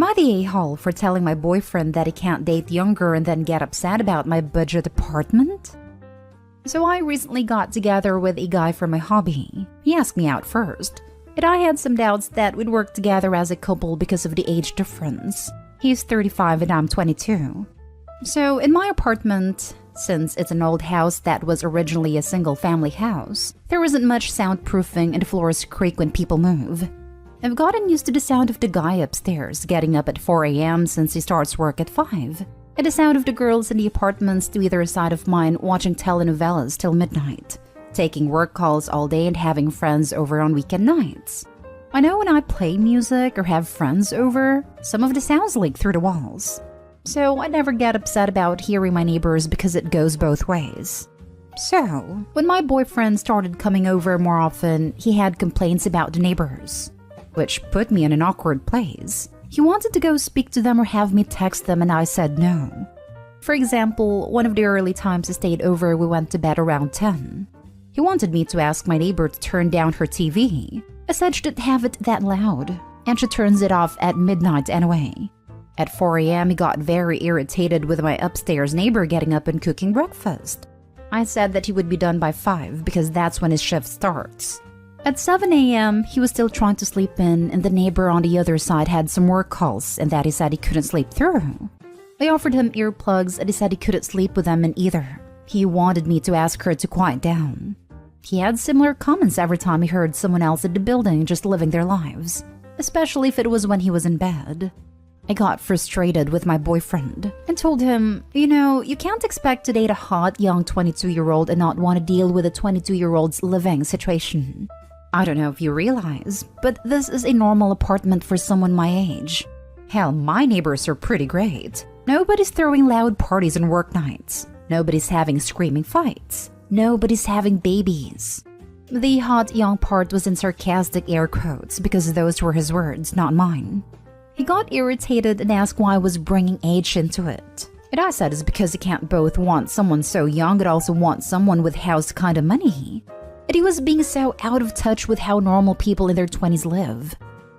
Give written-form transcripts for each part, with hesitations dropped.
Am I the a-hole for telling my boyfriend that he can't date younger and then get upset about my budget apartment? So I recently got together with a guy for my hobby. He asked me out first, and I had some doubts that we'd work together as a couple because of the age difference. He's 35 and I'm 22. So in my apartment, since it's an old house that was originally a single-family house, there isn't much soundproofing and the floors creak when people move. I've gotten used to the sound of the guy upstairs getting up at 4 a.m. since he starts work at 5, and the sound of the girls in the apartments to either side of mine watching telenovelas till midnight, taking work calls all day and having friends over on weekend nights. I know when I play music or have friends over, some of the sounds leak through the walls. So I never get upset about hearing my neighbors because it goes both ways. So, when my boyfriend started coming over more often, he had complaints about the neighbors, which put me in an awkward place. He wanted to go speak to them or have me text them, and I said no. For example, one of the early times he stayed over, we went to bed around 10. He wanted me to ask my neighbor to turn down her TV. I said she didn't have it that loud, and she turns it off at midnight anyway. At 4 a.m., he got very irritated with my upstairs neighbor getting up and cooking breakfast. I said that he would be done by 5 because that's when his shift starts. At 7 a.m., he was still trying to sleep in, and the neighbor on the other side had some work calls and that he said he couldn't sleep through. I offered him earplugs and he said he couldn't sleep with them in either. He wanted me to ask her to quiet down. He had similar comments every time he heard someone else in the building just living their lives, especially if it was when he was in bed. I got frustrated with my boyfriend and told him, you can't expect to date a hot young 22-year-old and not want to deal with a 22-year-old's living situation. I don't know if you realize, but this is a normal apartment for someone my age. Hell, my neighbors are pretty great. Nobody's throwing loud parties on work nights. Nobody's having screaming fights. Nobody's having babies. The hot young part was in sarcastic air quotes because those were his words, not mine. He got irritated and asked why I was bringing age into it. And I said it's because he can't both want someone so young and also want someone with house kind of money. And he was being so out of touch with how normal people in their 20s live.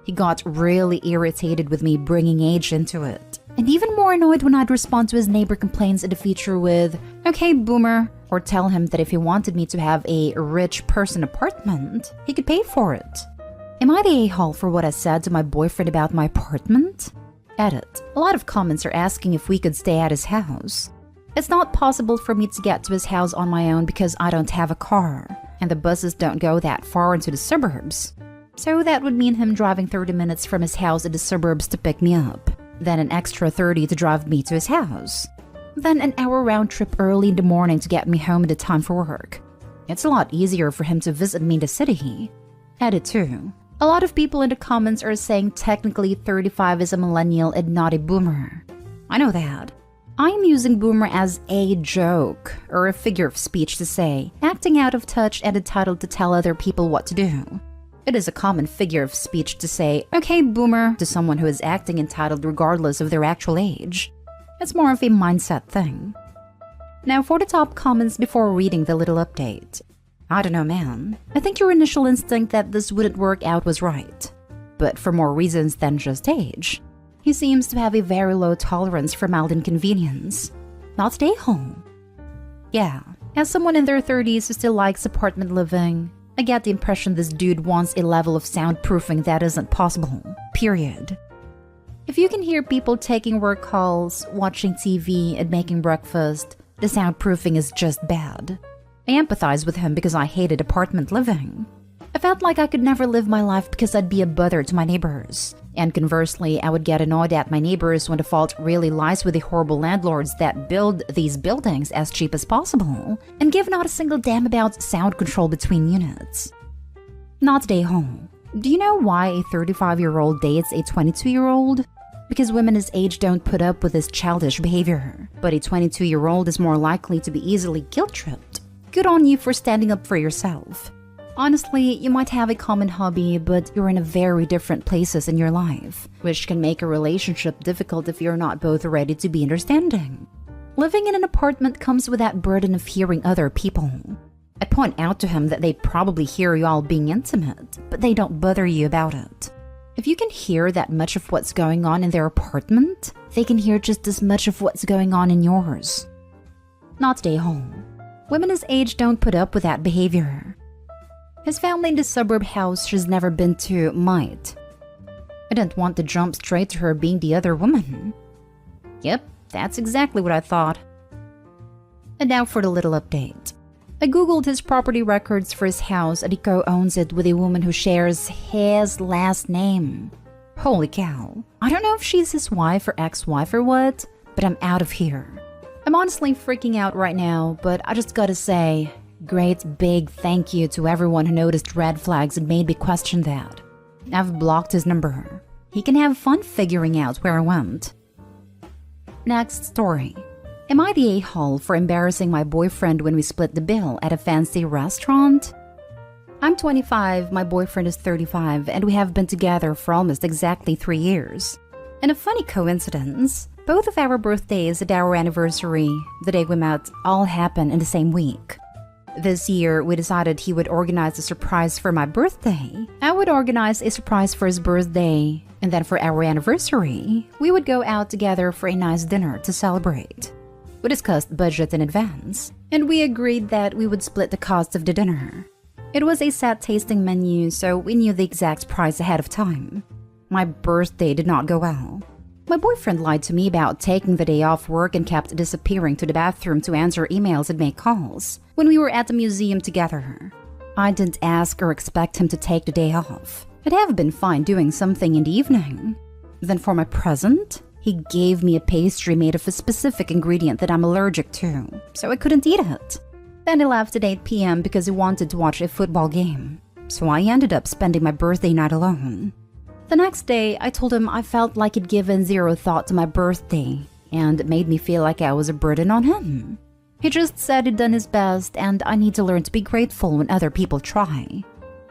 He got really irritated with me bringing age into it. And even more annoyed when I'd respond to his neighbor complaints in the future with, "Okay, boomer," or tell him that if he wanted me to have a rich person apartment, he could pay for it. Am I the a-hole for what I said to my boyfriend about my apartment? Edit. A lot of comments are asking if we could stay at his house. It's not possible for me to get to his house on my own because I don't have a car, and the buses don't go that far into the suburbs. So that would mean him driving 30 minutes from his house in the suburbs to pick me up, then an extra 30 to drive me to his house, then an hour round trip early in the morning to get me home in the time for work. It's a lot easier for him to visit me in the city. Edit 2. A lot of people in the comments are saying technically 35 is a millennial and not a boomer. I know that. I'm using boomer as a joke, or a figure of speech to say, acting out of touch and entitled to tell other people what to do. It is a common figure of speech to say, "Okay, boomer," to someone who is acting entitled regardless of their actual age. It's more of a mindset thing. Now for the top comments before reading the little update. I don't know, man. I think your initial instinct that this wouldn't work out was right, but for more reasons than just age. He seems to have a very low tolerance for mild inconvenience. Not stay home. Yeah, as someone in their 30s who still likes apartment living, I get the impression this dude wants a level of soundproofing that isn't possible. Period. If you can hear people taking work calls, watching TV, and making breakfast, the soundproofing is just bad. I empathize with him because I hated apartment living. I felt like I could never live my life because I'd be a bother to my neighbors. And conversely, I would get annoyed at my neighbors when the fault really lies with the horrible landlords that build these buildings as cheap as possible and give not a single damn about sound control between units. Not stay home. Do you know why a 35-year-old dates a 22-year-old? Because women his age don't put up with his childish behavior, but a 22-year-old is more likely to be easily guilt-tripped. Good on you for standing up for yourself. Honestly, you might have a common hobby, but you're in a very different places in your life, which can make a relationship difficult if you're not both ready to be understanding. Living in an apartment comes with that burden of hearing other people. I point out to him that they probably hear you all being intimate, but they don't bother you about it. If you can hear that much of what's going on in their apartment, they can hear just as much of what's going on in yours. Not stay home. Women his age don't put up with that behavior. His family in the suburb house she's never been to might. I didn't want to jump straight to her being the other woman. Yep, that's exactly what I thought. And now for the little update. I googled his property records for his house and he co-owns it with a woman who shares his last name. Holy cow. I don't know if she's his wife or ex-wife or what, but I'm out of here. I'm honestly freaking out right now, but I just gotta say, great big thank you to everyone who noticed red flags and made me question that. I've blocked his number. He can have fun figuring out where I went. Next story. Am I the a-hole for embarrassing my boyfriend when we split the bill at a fancy restaurant? I'm 25, my boyfriend is 35, and we have been together for almost exactly 3 years. And a funny coincidence, both of our birthdays and our anniversary, the day we met, all happen in the same week. This year, we decided he would organize a surprise for my birthday. I would organize a surprise for his birthday, and then for our anniversary, we would go out together for a nice dinner to celebrate. We discussed budget in advance, and we agreed that we would split the cost of the dinner. It was a set tasting menu, so we knew the exact price ahead of time. My birthday did not go well. My boyfriend lied to me about taking the day off work and kept disappearing to the bathroom to answer emails and make calls when we were at the museum together. I didn't ask or expect him to take the day off. I'd have been fine doing something in the evening. Then for my present, he gave me a pastry made of a specific ingredient that I'm allergic to, so I couldn't eat it. Then he left at 8 p.m. because he wanted to watch a football game, so I ended up spending my birthday night alone. The next day, I told him I felt like he'd given zero thought to my birthday, and it made me feel like I was a burden on him. He just said he'd done his best, and I need to learn to be grateful when other people try.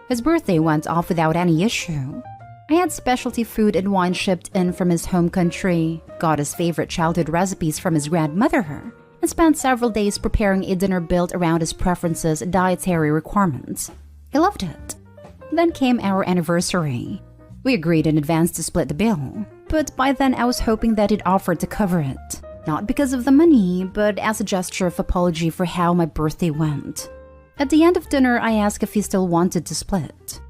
His birthday went off without any issue. I had specialty food and wine shipped in from his home country, got his favorite childhood recipes from his grandmother, and spent several days preparing a dinner built around his preferences and dietary requirements. He loved it. Then came our anniversary. We agreed in advance to split the bill, but by then I was hoping that he'd offer to cover it. Not because of the money, but as a gesture of apology for how my birthday went. At the end of dinner, I asked if he still wanted to split.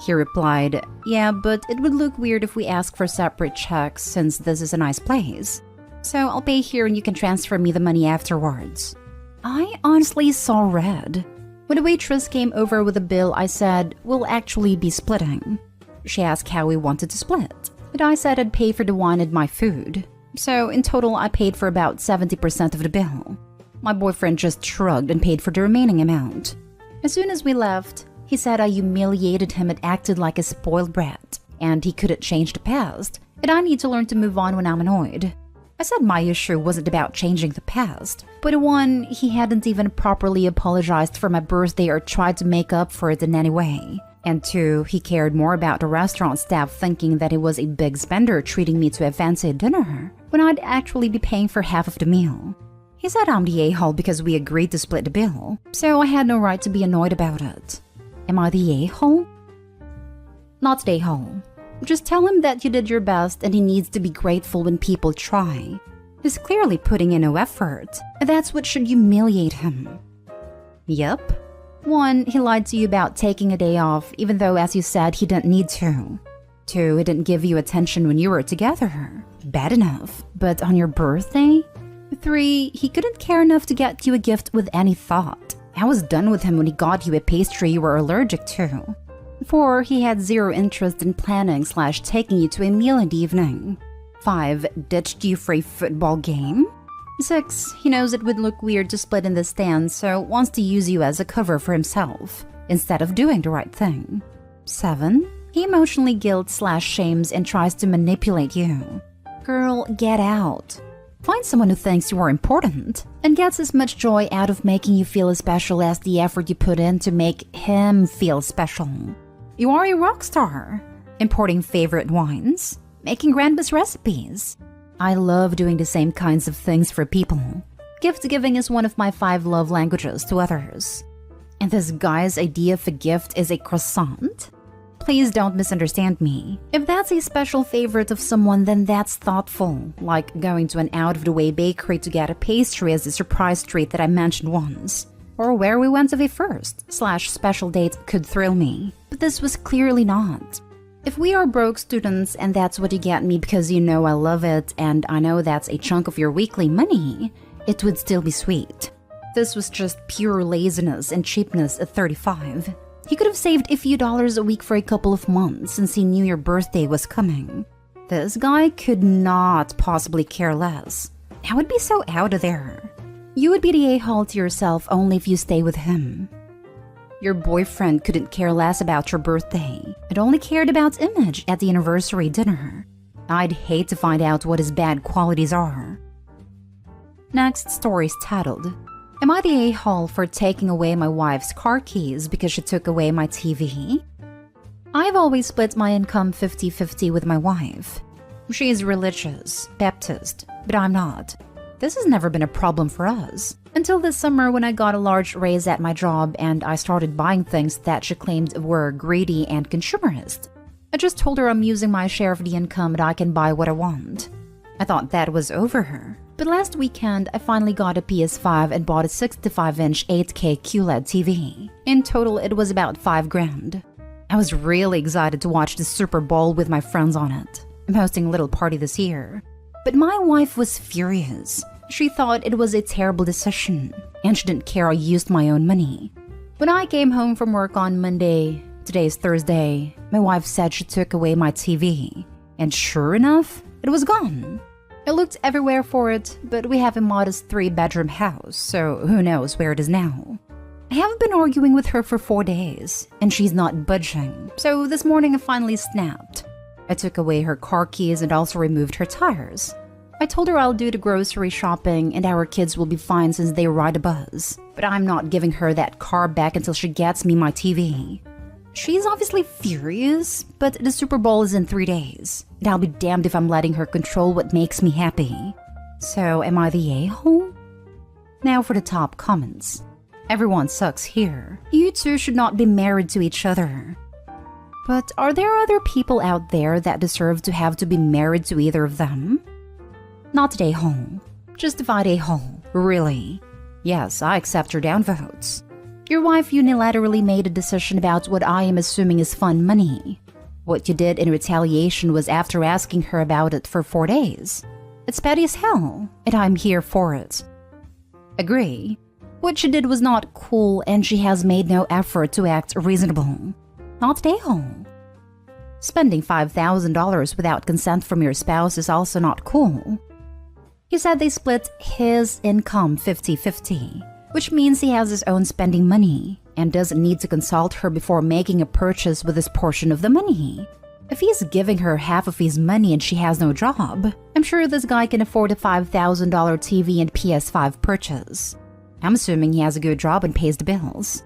He replied, "Yeah, but it would look weird if we ask for separate checks since this is a nice place. So I'll pay here and you can transfer me the money afterwards." I honestly saw red. When the waitress came over with the bill, I said, "We'll actually be splitting." She asked how we wanted to split, and I said I'd pay for the wine and my food. So in total, I paid for about 70% of the bill. My boyfriend just shrugged and paid for the remaining amount. As soon as we left, he said I humiliated him and acted like a spoiled brat, and he couldn't change the past, and I need to learn to move on when I'm annoyed. I said my issue wasn't about changing the past, but one, he hadn't even properly apologized for my birthday or tried to make up for it in any way. And 2, he cared more about the restaurant staff thinking that he was a big spender treating me to a fancy dinner, when I'd actually be paying for half of the meal. He said I'm the a-hole because we agreed to split the bill, so I had no right to be annoyed about it. Am I the a-hole? Not the a-hole. Just tell him that you did your best and he needs to be grateful when people try. He's clearly putting in no effort, and that's what should humiliate him. Yep. 1, he lied to you about taking a day off, even though, as you said, he didn't need to. 2, he didn't give you attention when you were together. Bad enough. But on your birthday? 3, he couldn't care enough to get you a gift with any thought. I was done with him when he got you a pastry you were allergic to. 4, he had zero interest in planning/taking you to a meal in the evening. 5, ditched you for a football game. 6, he knows it would look weird to split in the stands, so wants to use you as a cover for himself, instead of doing the right thing. 7, he emotionally guilt/shames and tries to manipulate you. Girl, get out. Find someone who thinks you are important, and gets as much joy out of making you feel as special as the effort you put in to make him feel special. You are a rock star, importing favorite wines, making grandma's recipes. I love doing the same kinds of things for people. Gift giving is one of my 5 love languages to others. And this guy's idea of a gift is a croissant? Please don't misunderstand me. If that's a special favorite of someone, then that's thoughtful, like going to an out-of-the-way bakery to get a pastry as a surprise treat that I mentioned once. Or where we went to the first/special date could thrill me, but this was clearly not. If we are broke students and that's what you get me because you know I love it and I know that's a chunk of your weekly money, it would still be sweet. This was just pure laziness and cheapness at 35. He could have saved a few dollars a week for a couple of months since he knew your birthday was coming. This guy could not possibly care less. I would be so out of there. You would be the a-hole to yourself only if you stay with him. Your boyfriend couldn't care less about your birthday. It only cared about image at the anniversary dinner. I'd hate to find out what his bad qualities are. Next story's titled, Am I the a-hole for taking away my wife's car keys because she took away my TV? I've always split my income 50-50 with my wife. She is religious, Baptist, but I'm not. This has never been a problem for us. Until this summer when I got a large raise at my job and I started buying things that she claimed were greedy and consumerist. I just told her I'm using my share of the income and I can buy what I want. I thought that was over her. But last weekend, I finally got a PS5 and bought a 65-inch 8K QLED TV. In total, it was about $5,000. I was really excited to watch the Super Bowl with my friends on it. I'm hosting a little party this year. But my wife was furious. She thought it was a terrible decision, and she didn't care I used my own money. When I came home from work on Monday, today is Thursday, my wife said she took away my TV. And sure enough, it was gone. I looked everywhere for it, but we have a modest 3-bedroom house, so who knows where it is now. I haven't been arguing with her for 4 days, and she's not budging, so this morning I finally snapped. I took away her car keys and also removed her tires. I told her I'll do the grocery shopping and our kids will be fine since they ride a bus, but I'm not giving her that car back until she gets me my TV. She's obviously furious, but the Super Bowl is in 3 days, and I'll be damned if I'm letting her control what makes me happy. So am I the a-hole? Now for the top comments. Everyone sucks here. You two should not be married to each other. But are there other people out there that deserve to have to be married to either of them? Not an a-hole. Justified a-hole, really. Yes, I accept your downvotes. Your wife unilaterally made a decision about what I am assuming is fun money. What you did in retaliation was after asking her about it for 4 days. It's petty as hell, and I'm here for it. Agree. What she did was not cool and she has made no effort to act reasonable. Not an a-hole. Spending $5,000 without consent from your spouse is also not cool. He said they split his income 50-50. Which means he has his own spending money and doesn't need to consult her before making a purchase with his portion of the money. If he's giving her half of his money and she has no job, I'm sure this guy can afford a $5,000 TV and PS5 purchase. I'm assuming he has a good job and pays the bills.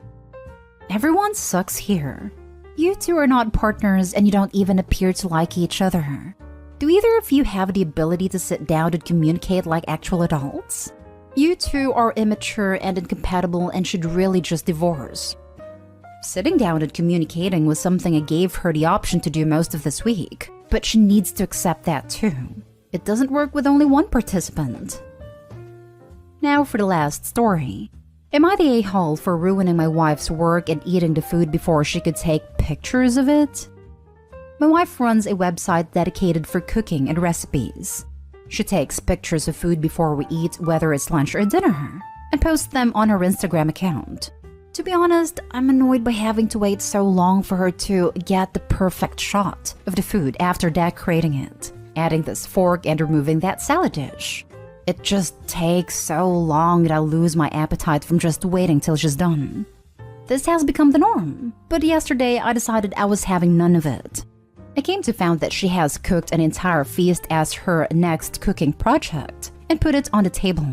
Everyone sucks here. You two are not partners and you don't even appear to like each other. Do either of you have the ability to sit down and communicate like actual adults? You two are immature and incompatible and should really just divorce. Sitting down and communicating was something I gave her the option to do most of this week, but she needs to accept that too. It doesn't work with only one participant. Now for the last story. Am I the a-hole for ruining my wife's work and eating the food before she could take pictures of it? My wife runs a website dedicated for cooking and recipes. She takes pictures of food before we eat, whether it's lunch or dinner, and posts them on her Instagram account. To be honest, I'm annoyed by having to wait so long for her to get the perfect shot of the food after decorating it, adding this fork and removing that salad dish. It just takes so long that I lose my appetite from just waiting till she's done. This has become the norm, but yesterday I decided I was having none of it. I came to find that she has cooked an entire feast as her next cooking project and put it on the table.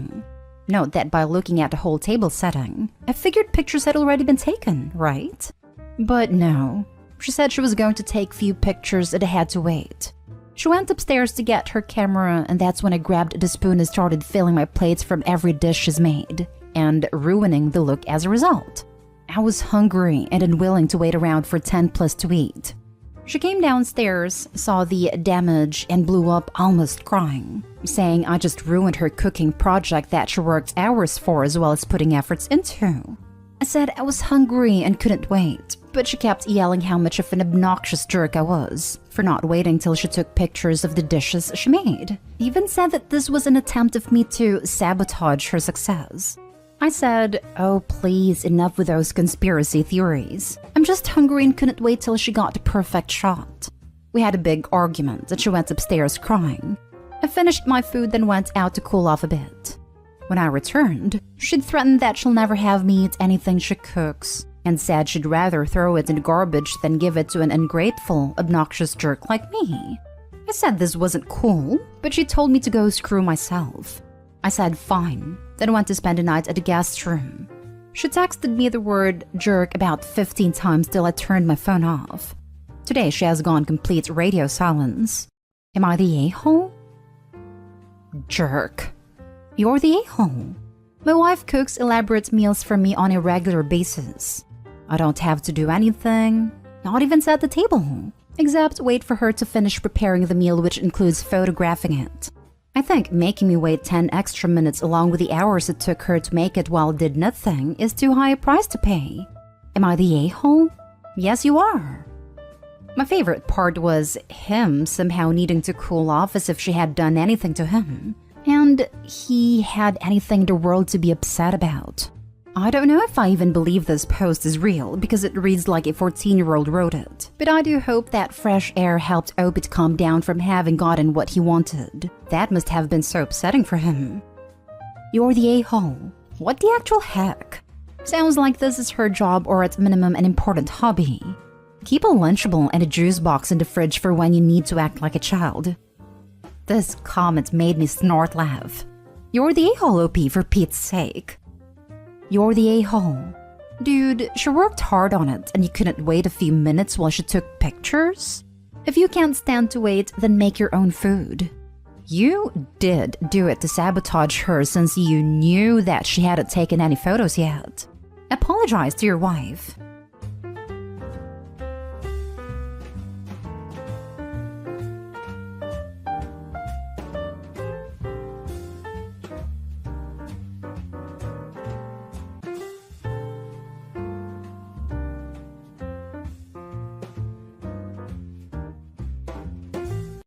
Note that by looking at the whole table setting, I figured pictures had already been taken, right? But no. She said she was going to take few pictures and I had to wait. She went upstairs to get her camera and that's when I grabbed the spoon and started filling my plates from every dish she's made, and ruining the look as a result. I was hungry and unwilling to wait around for 10 plus to eat. She came downstairs, saw the damage, and blew up almost crying, saying I just ruined her cooking project that she worked hours for as well as putting efforts into. I said I was hungry and couldn't wait, but she kept yelling how much of an obnoxious jerk I was for not waiting till she took pictures of the dishes she made. Even said that this was an attempt of me to sabotage her success. I said, oh please, enough with those conspiracy theories. I'm just hungry and couldn't wait till she got the perfect shot. We had a big argument and she went upstairs crying. I finished my food then went out to cool off a bit. When I returned, she'd threatened that she'll never have me eat anything she cooks and said she'd rather throw it in the garbage than give it to an ungrateful, obnoxious jerk like me. I said this wasn't cool, but she told me to go screw myself. I said fine, then went to spend the night at the guest room. She texted me the word jerk about 15 times till I turned my phone off. Today she has gone complete radio silence. Am I the a-hole? Jerk. You're the a-hole. My wife cooks elaborate meals for me on a regular basis. I don't have to do anything, not even set the table, except wait for her to finish preparing the meal, which includes photographing it. I think making me wait 10 extra minutes along with the hours it took her to make it while did nothing is too high a price to pay. Am I the a-hole? Yes, you are. My favorite part was him somehow needing to cool off as if she had done anything to him. And he had anything in the world to be upset about. I don't know if I even believe this post is real because it reads like a 14-year-old wrote it. But I do hope that fresh air helped Obit calm down from having gotten what he wanted. That must have been so upsetting for him. You're the a-hole. What the actual heck? Sounds like this is her job or at minimum an important hobby. Keep a Lunchable and a juice box in the fridge for when you need to act like a child. This comment made me snort laugh. You're the a-hole, OP, for Pete's sake. You're the a-hole. Dude, she worked hard on it and you couldn't wait a few minutes while she took pictures? If you can't stand to wait, then make your own food. You did do it to sabotage her since you knew that she hadn't taken any photos yet. Apologize to your wife.